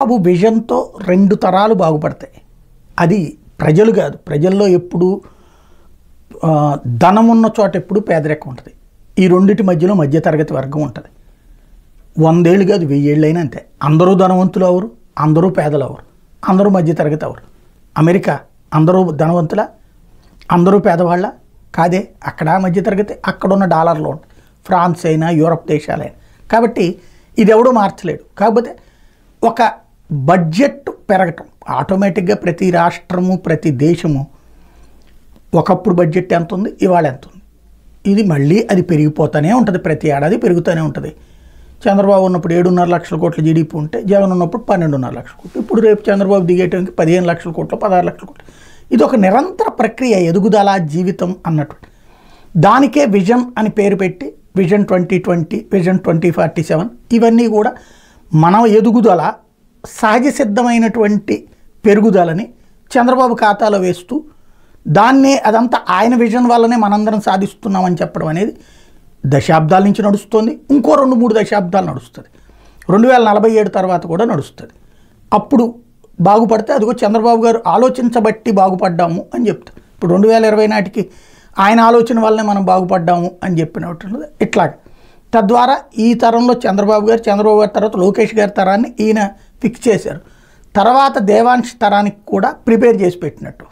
బాబు విజన్తో 2 తరాలు బాగుపడతాయి. అది ప్రజలు కాదు. ప్రజల్లో ఎప్పుడు ధనం ఉన్న చోట ఎప్పుడు పేదరికం ఉంటుంది. ఈ రెండిటి మధ్యలో మధ్యతరగతి వర్గం ఉంటుంది. 100 ఏళ్ళు కాదు 1000 ఏళ్ళైనా అంతే. అందరూ ధనవంతులు అవరు, అందరూ పేదలు అవరు, అందరూ మధ్యతరగతి అవరు. అమెరికా అందరూ ధనవంతుల, అందరూ పేదవాళ్ళ కాదే. అక్కడ మధ్యతరగతి, అక్కడున్న డాలర్లో ఉంటుంది. ఫ్రాన్స్ అయినా యూరప్ దేశాలైనా. కాబట్టి ఇది ఎవడూ మార్చలేడు. కాకపోతే ఒక బడ్జెట్ పెరగటం ఆటోమేటిక్గా ప్రతి రాష్ట్రము ప్రతి దేశము ఒకప్పుడు బడ్జెట్ ఎంత ఉంది, ఇవాళ ఎంత ఉంది, ఇది మళ్ళీ అది పెరిగిపోతూనే ఉంటుంది. ప్రతి ఏడాది పెరుగుతూనే ఉంటుంది. చంద్రబాబు ఉన్నప్పుడు 7.5 లక్షల కోట్ల జీడీపీ ఉంటే జగన్ ఉన్నప్పుడు 12.5 లక్షల కోట్లు. ఇప్పుడు రేపు చంద్రబాబు దిగేయడానికి 15 లక్షల కోట్లు, 16 లక్షల కోట్లు. ఇది ఒక నిరంతర ప్రక్రియ, ఎదుగుదల జీవితం అన్నట్టు. దానికే విజన్ అని పేరు పెట్టి విజన్ 2020, విజన్ 2047 ఇవన్నీ కూడా మనం ఎదుగుదల సహజ సిద్ధమైనటువంటి పెరుగుదలని చంద్రబాబు ఖాతాలో వేస్తూ దాన్నే అదంతా ఆయన విజన్ వల్లనే మనందరం సాధిస్తున్నామని చెప్పడం అనేది దశాబ్దాల నుంచి నడుస్తుంది. ఇంకో 2-3 దశాబ్దాలు నడుస్తుంది. 2047 తర్వాత కూడా నడుస్తుంది. అప్పుడు బాగుపడితే అదిగో చంద్రబాబు గారు ఆలోచించబట్టి బాగుపడ్డాము అని చెప్తారు. ఇప్పుడు 2020 నాటికి ఆయన ఆలోచన వల్లనే మనం బాగుపడ్డాము అని చెప్పినట్టు ఇట్లాగా. తద్వారా ఈ తరంలో చంద్రబాబు గారు తర్వాత లోకేష్ గారి తరాన్ని ఈయన ఫిక్స్ చేశారు. తర్వాత దేవాంశ్ తరానికి కూడా ప్రిపేర్ చేసి పెట్టినట్టు.